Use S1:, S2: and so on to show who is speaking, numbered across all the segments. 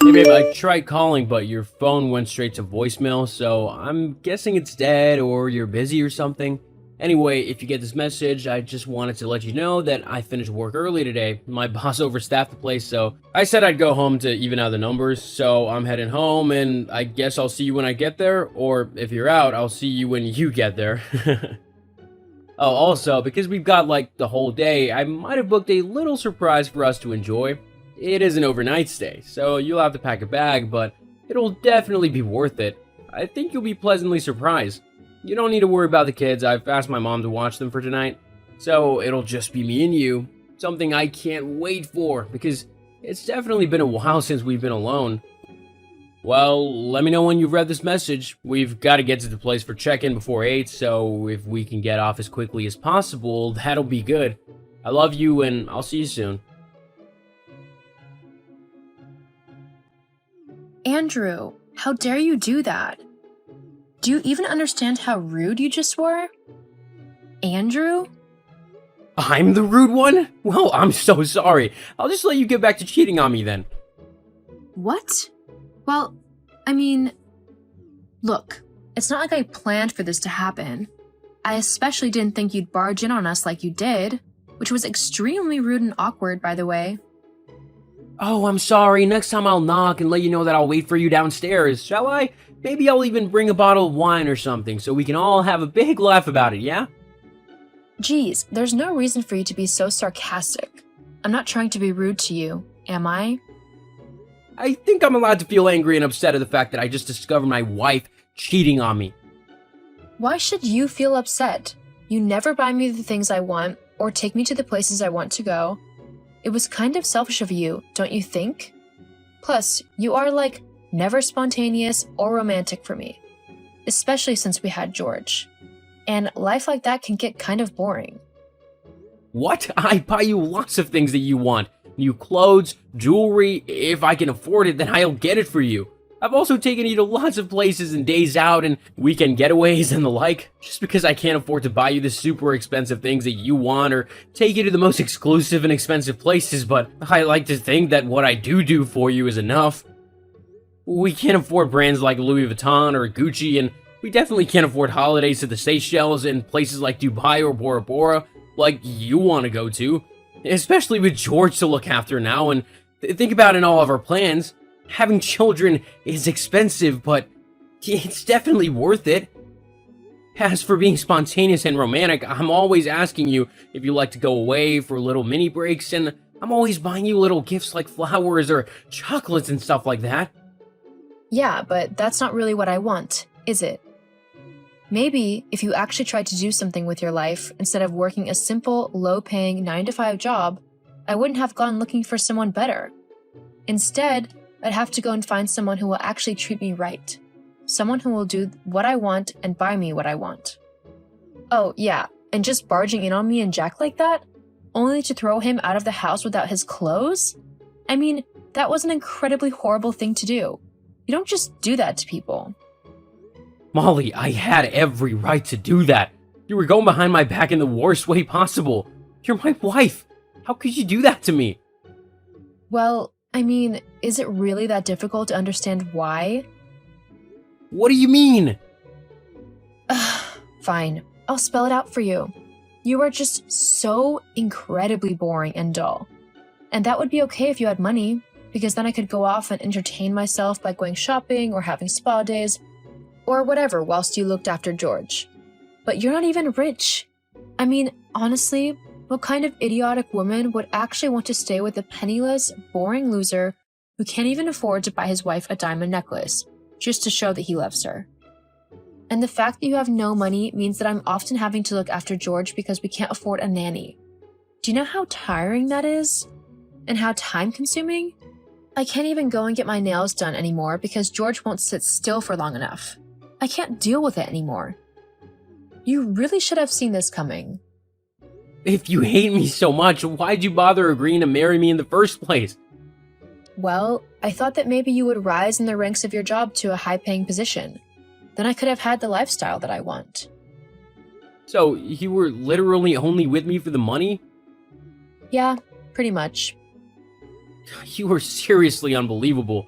S1: Hey babe, I tried calling, but your phone went straight to voicemail, so I'm guessing it's dead or you're busy or something. Anyway, if you get this message, I just wanted to let you know that I finished work early today. My boss overstaffed the place, so I said I'd go home to even out the numbers, so I'm heading home, and I guess I'll see you when I get there, or if you're out, I'll see you when you get there. Oh, also, because we've got like the whole day, I might have booked a little surprise for us to enjoy. It is an overnight stay, so you'll have to pack a bag, but it'll definitely be worth it. I think you'll be pleasantly surprised. You don't need to worry about the kids. I've asked my mom to watch them for tonight, so it'll just be me and you. Something I can't wait for, because it's definitely been a while since we've been alone. Well, let me know when you've read this message. We've got to get to the place for check-in before 8, so if we can get off as quickly as possible, that'll be good. I love you, and I'll see you soon.
S2: Andrew, how dare you do that? Do you even understand how rude you just were? Andrew?
S1: I'm the rude one? Well, I'm so sorry. I'll just let you get back to cheating on me then.
S2: What? Well, I mean, look, it's not like I planned for this to happen. I especially didn't think you'd barge in on us like you did, which was extremely rude and awkward, by the way.
S1: Oh, I'm sorry. Next time I'll knock and let you know that I'll wait for you downstairs, shall I? Maybe I'll even bring a bottle of wine or something so we can all have a big laugh about it, yeah?
S2: Geez, there's no reason for you to be so sarcastic. I'm not trying to be rude to you, am I?
S1: I think I'm allowed to feel angry and upset at the fact that I just discovered my wife cheating on me.
S2: Why should you feel upset? You never buy me the things I want or take me to the places I want to go. It was kind of selfish of you, don't you think? Plus, you are like never spontaneous or romantic for me, especially since we had George. And life like that can get kind of boring.
S1: What? I buy you lots of things that you want. New clothes, jewelry. If I can afford it, then I'll get it for you. I've also taken you to lots of places and days out and weekend getaways and the like, just because I can't afford to buy you the super expensive things that you want or take you to the most exclusive and expensive places, but I like to think that what I do for you is enough. We can't afford brands like Louis Vuitton or Gucci, and we definitely can't afford holidays to the Seychelles and places like Dubai or Bora Bora, like you want to go to, especially with George to look after now, and think about in all of our plans. Having children is expensive, but it's definitely worth it. As for being spontaneous and romantic, I'm always asking you if you like to go away for little mini breaks, and I'm always buying you little gifts like flowers or chocolates and stuff like that.
S2: Yeah, but that's not really what I want, is it? Maybe if you actually tried to do something with your life instead of working a simple, low-paying 9-to-5 job, I wouldn't have gone looking for someone better. Instead, I'd have to go and find someone who will actually treat me right. Someone who will do what I want and buy me what I want. Oh, yeah, and just barging in on me and Jack like that? Only to throw him out of the house without his clothes? I mean, that was an incredibly horrible thing to do. You don't just do that to people.
S1: Molly, I had every right to do that. You were going behind my back in the worst way possible. You're my wife. How could you do that to me?
S2: Well, I mean, is it really that difficult to understand why?
S1: What do you mean?
S2: Fine, I'll spell it out for you. You are just so incredibly boring and dull. And that would be okay if you had money, because then I could go off and entertain myself by going shopping or having spa days, or whatever whilst you looked after George. But you're not even rich. I mean, honestly, what kind of idiotic woman would actually want to stay with a penniless, boring loser who can't even afford to buy his wife a diamond necklace, just to show that he loves her? And the fact that you have no money means that I'm often having to look after George because we can't afford a nanny. Do you know how tiring that is? And how time-consuming? I can't even go and get my nails done anymore because George won't sit still for long enough. I can't deal with it anymore. You really should have seen this coming.
S1: If you hate me so much, why'd you bother agreeing to marry me in the first place?
S2: Well, I thought that maybe you would rise in the ranks of your job to a high-paying position. Then I could have had the lifestyle that I want.
S1: So, you were literally only with me for the money?
S2: Yeah, pretty much.
S1: You were seriously unbelievable.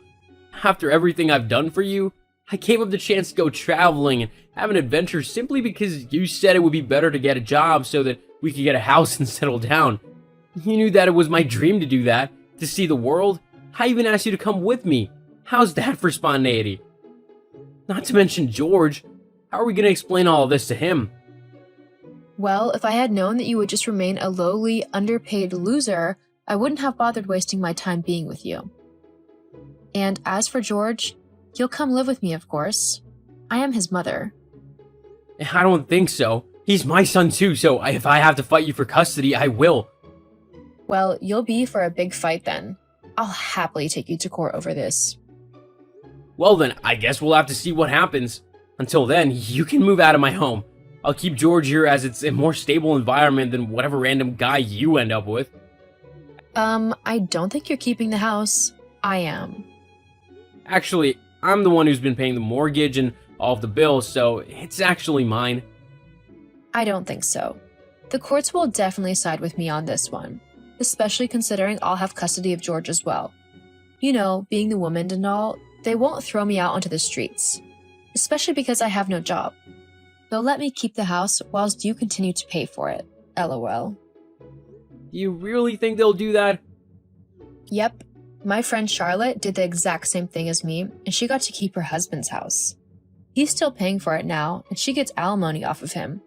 S1: After everything I've done for you, I gave up the chance to go traveling and have an adventure simply because you said it would be better to get a job so that we could get a house and settle down. You knew that it was my dream to do that, to see the world. I even asked you to come with me. How's that for spontaneity? Not to mention George. How are we going to explain all of this to him?
S2: Well, if I had known that you would just remain a lowly, underpaid loser, I wouldn't have bothered wasting my time being with you. And as for George, he'll come live with me, of course. I am his mother.
S1: I don't think so. He's my son too, so if I have to fight you for custody, I will.
S2: Well, you'll be for a big fight then. I'll happily take you to court over this.
S1: Well then, I guess we'll have to see what happens. Until then, you can move out of my home. I'll keep George here as it's a more stable environment than whatever random guy you end up with.
S2: I don't think you're keeping the house. I am.
S1: Actually, I'm the one who's been paying the mortgage and all of the bills, so it's actually mine.
S2: I don't think so. The courts will definitely side with me on this one, especially considering I'll have custody of George as well. You know, being the woman and all, they won't throw me out onto the streets, especially because I have no job. They'll let me keep the house whilst you continue to pay for it. LOL.
S1: You really think they'll do that?
S2: Yep. My friend Charlotte did the exact same thing as me, and she got to keep her husband's house. He's still paying for it now, and she gets alimony off of him.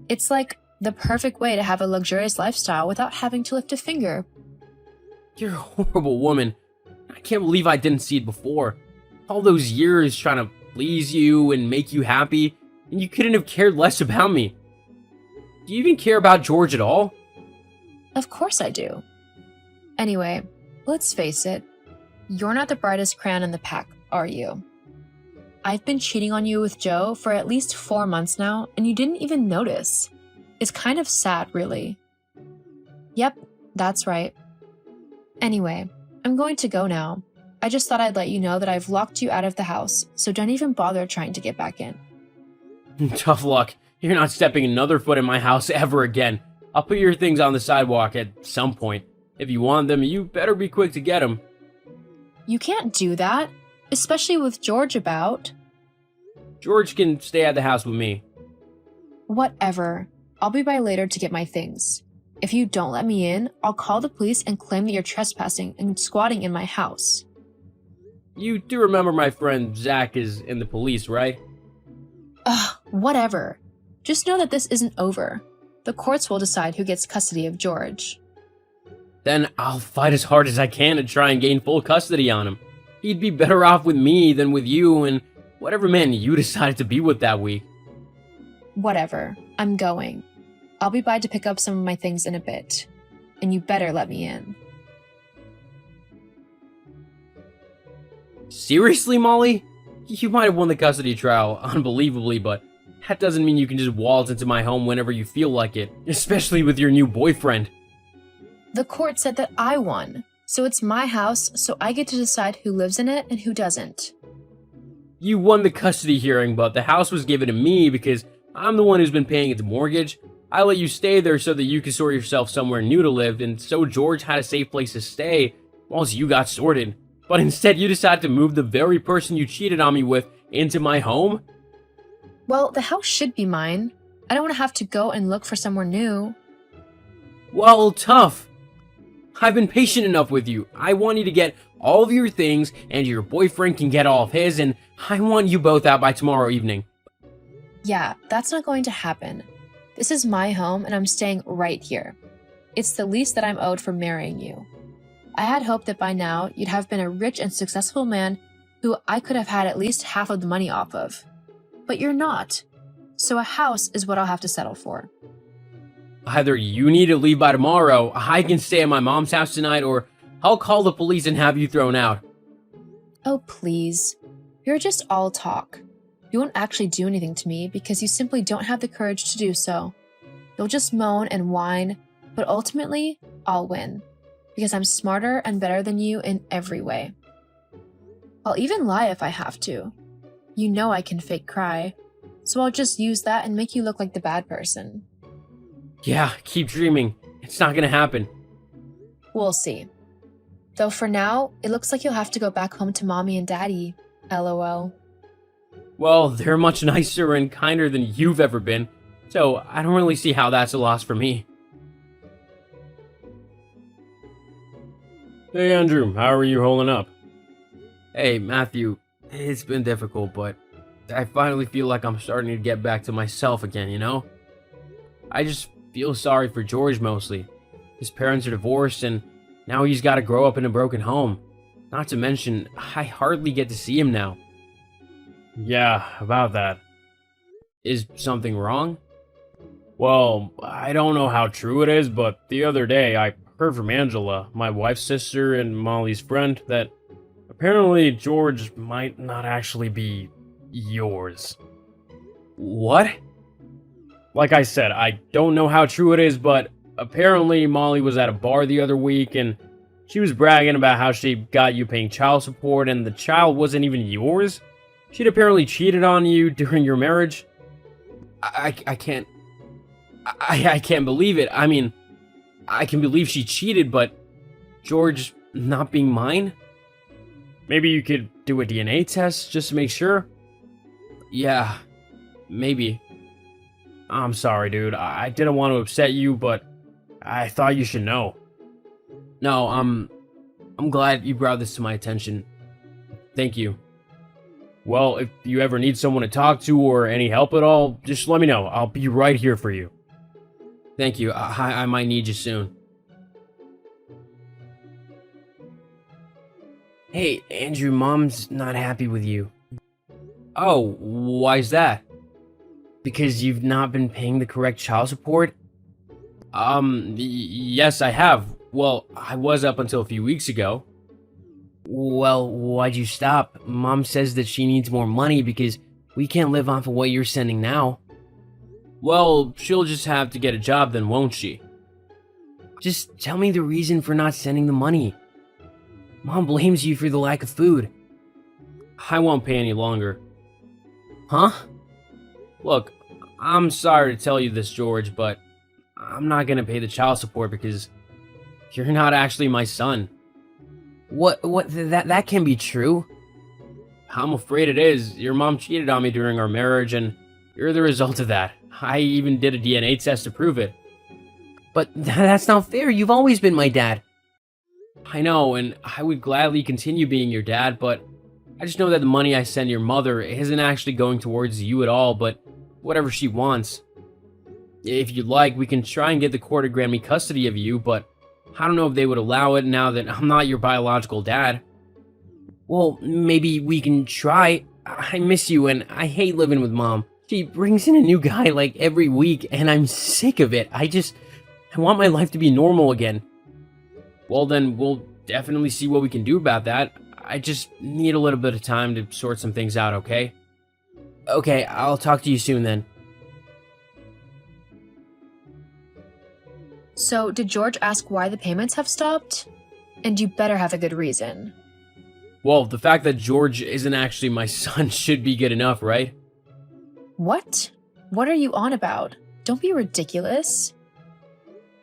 S2: It's like the perfect way to have a luxurious lifestyle without having to lift a finger.
S1: You're a horrible woman. I can't believe I didn't see it before. All those years trying to please you and make you happy, and you couldn't have cared less about me. Do you even care about George at all?
S2: Of course I do. Anyway, let's face it, you're not the brightest crayon in the pack, are you? I've been cheating on you with Joe for at least 4 months now, and you didn't even notice. It's kind of sad, really. Yep, that's right. Anyway, I'm going to go now. I just thought I'd let you know that I've locked you out of the house, so don't even bother trying to get back in.
S1: Tough luck. You're not stepping another foot in my house ever again. I'll put your things on the sidewalk at some point. If you want them, you better be quick to get them.
S2: You can't do that, especially with George about.
S1: George can stay at the house with me.
S2: Whatever. I'll be by later to get my things. If you don't let me in, I'll call the police and claim that you're trespassing and squatting in my house.
S1: You do remember my friend Zach is in the police, right?
S2: Ugh, whatever. Just know that this isn't over. The courts will decide who gets custody of George.
S1: Then I'll fight as hard as I can to try and gain full custody on him. He'd be better off with me than with you and whatever man you decided to be with that week.
S2: Whatever. I'm going. I'll be by to pick up some of my things in a bit. And you better let me in.
S1: Seriously, Molly? You might have won the custody trial, unbelievably, but that doesn't mean you can just waltz into my home whenever you feel like it, especially with your new boyfriend.
S2: The court said that I won, so it's my house, so I get to decide who lives in it and who doesn't.
S1: You won the custody hearing, but the house was given to me because I'm the one who's been paying its mortgage. I let you stay there so that you could sort yourself somewhere new to live, and so George had a safe place to stay whilst you got sorted. But instead you decided to move the very person you cheated on me with into my home?
S2: Well, the house should be mine. I don't want to have to go and look for somewhere new.
S1: Well, tough. I've been patient enough with you. I want you to get all of your things, and your boyfriend can get all of his, and I want you both out by tomorrow evening.
S2: Yeah, that's not going to happen. This is my home, and I'm staying right here. It's the least that I'm owed for marrying you. I had hoped that by now you'd have been a rich and successful man who I could have had at least half of the money off of. But you're not. So a house is what I'll have to settle for.
S1: Either you need to leave by tomorrow, I can stay at my mom's house tonight, or I'll call the police and have you thrown out.
S2: Oh, please. You're just all talk. You won't actually do anything to me because you simply don't have the courage to do so. You'll just moan and whine, but ultimately, I'll win. Because I'm smarter and better than you in every way. I'll even lie if I have to. You know I can fake cry, so I'll just use that and make you look like the bad person.
S1: Yeah, keep dreaming. It's not gonna happen.
S2: We'll see. Though for now, it looks like you'll have to go back home to mommy and daddy. LOL.
S1: Well, they're much nicer and kinder than you've ever been, so I don't really see how that's a loss for me. Hey Andrew, how are you holding up? Hey Matthew, it's been difficult, but I finally feel like I'm starting to get back to myself again, you know? I just feel sorry for George mostly. His parents are divorced and now he's got to grow up in a broken home. Not to mention, I hardly get to see him now. Yeah, about that. Is something wrong? Well, I don't know how true it is, but the other day I heard from Angela, my wife's sister and Molly's friend, that apparently George might not actually be yours. What? Like I said, I don't know how true it is, but apparently Molly was at a bar the other week and she was bragging about how she got you paying child support and the child wasn't even yours. She'd apparently cheated on you during your marriage. I can't... I can't believe it. I mean, I can believe she cheated, but George not being mine? Maybe you could do a DNA test just to make sure? Yeah, maybe. I'm sorry, dude. I didn't want to upset you, but I thought you should know. No, I'm glad you brought this to my attention. Thank you. Well, if you ever need someone to talk to or any help at all, just let me know. I'll be right here for you. Thank you. I might need you soon. Hey, Andrew, Mom's not happy with you. Oh, why's that? Because you've not been paying the correct child support? Yes, I have. Well, I was up until a few weeks ago. Well, why'd you stop? Mom says that she needs more money because we can't live off of what you're sending now. Well, she'll just have to get a job then, won't she? Just tell me the reason for not sending the money. Mom blames you for the lack of food. I won't pay any longer. Huh? Look, I'm sorry to tell you this, George, but I'm not gonna pay the child support because you're not actually my son. What, that can be true? I'm afraid it is. Your mom cheated on me during our marriage, and you're the result of that. I even did a DNA test to prove it. But that's not fair. You've always been my dad. I know, and I would gladly continue being your dad, but I just know that the money I send your mother isn't actually going towards you at all, but whatever she wants. If you'd like, we can try and get the court to grant me custody of you, but I don't know if they would allow it now that I'm not your biological dad. Well, maybe we can try. I miss you and I hate living with Mom. She brings in a new guy like every week and I'm sick of it. I want my life to be normal again. Well then, we'll definitely see what we can do about that. I just need a little bit of time to sort some things out, okay? Okay, I'll talk to you soon then.
S2: So, did George ask why the payments have stopped? And you better have a good reason.
S1: Well, the fact that George isn't actually my son should be good enough, right?
S2: What? What are you on about? Don't be ridiculous.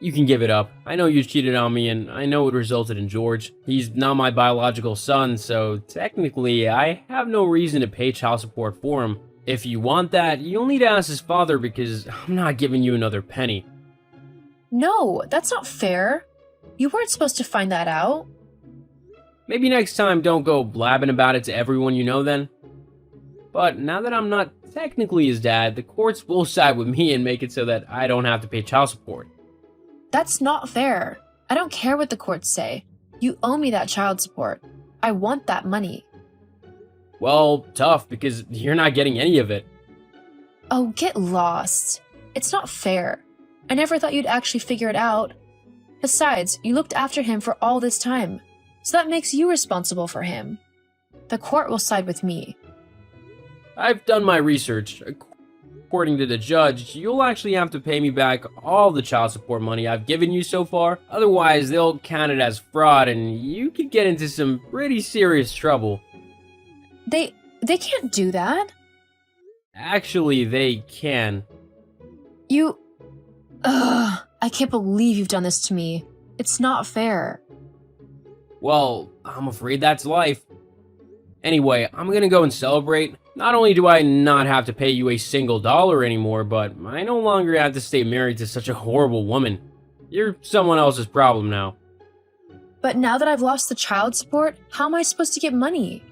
S1: You can give it up. I know you cheated on me, and I know it resulted in George. He's not my biological son, so technically, I have no reason to pay child support for him. If you want that, you'll need to ask his father because I'm not giving you another penny.
S2: No, that's not fair. You weren't supposed to find that out.
S1: Maybe next time don't go blabbing about it to everyone you know then. But now that I'm not technically his dad, the courts will side with me and make it so that I don't have to pay child support.
S2: That's not fair. I don't care what the courts say. You owe me that child support. I want that money.
S1: Well, tough, because you're not getting any of it.
S2: Oh, get lost. It's not fair. I never thought you'd actually figure it out. Besides, you looked after him for all this time, so that makes you responsible for him. The court will side with me.
S1: I've done my research. According to the judge, you'll actually have to pay me back all the child support money I've given you so far. Otherwise, they'll count it as fraud and you could get into some pretty serious trouble.
S2: They can't do that.
S1: Actually, they can.
S2: I can't believe you've done this to me. It's not fair.
S1: Well, I'm afraid that's life. Anyway, I'm gonna go and celebrate. Not only do I not have to pay you a single dollar anymore, but I no longer have to stay married to such a horrible woman. You're someone else's problem now.
S2: But now that I've lost the child support, how am I supposed to get money?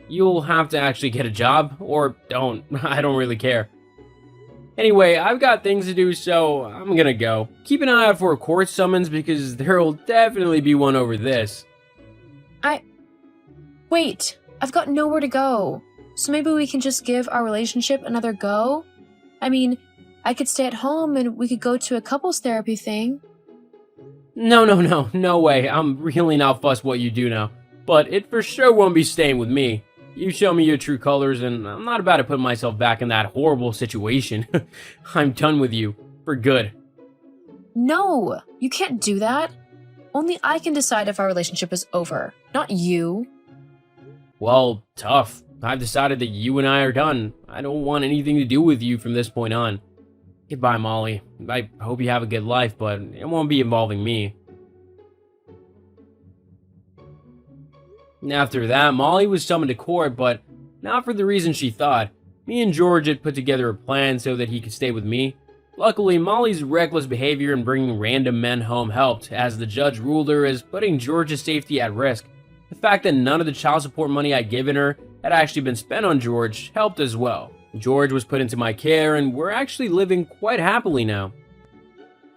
S1: You'll have to actually get a job, or don't. I don't really care. Anyway, I've got things to do, so I'm gonna go. Keep an eye out for a court summons because there'll definitely be one over this.
S2: Wait, I've got nowhere to go. So maybe we can just give our relationship another go? I mean, I could stay at home and we could go to a couples therapy thing.
S1: No way. I'm really not fussed what you do now. But it for sure won't be staying with me. You show me your true colors, and I'm not about to put myself back in that horrible situation. I'm done with you. For good.
S2: No, you can't do that. Only I can decide if our relationship is over, not you.
S1: Well, tough. I've decided that you and I are done. I don't want anything to do with you from this point on. Goodbye, Molly. I hope you have a good life, but it won't be involving me. After that, Molly was summoned to court, but not for the reason she thought. Me and George had put together a plan so that he could stay with me. Luckily, Molly's reckless behavior in bringing random men home helped, as the judge ruled her as putting George's safety at risk. The fact that none of the child support money I'd given her had actually been spent on George helped as well. George was put into my care, and we're actually living quite happily now.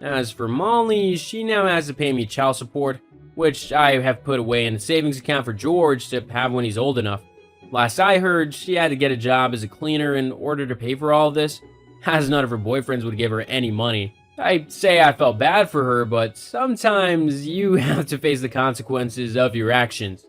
S1: As for Molly, she now has to pay me child support, which I have put away in a savings account for George to have when he's old enough. Last I heard, she had to get a job as a cleaner in order to pay for all of this, as none of her boyfriends would give her any money. I'd say I felt bad for her, but sometimes you have to face the consequences of your actions.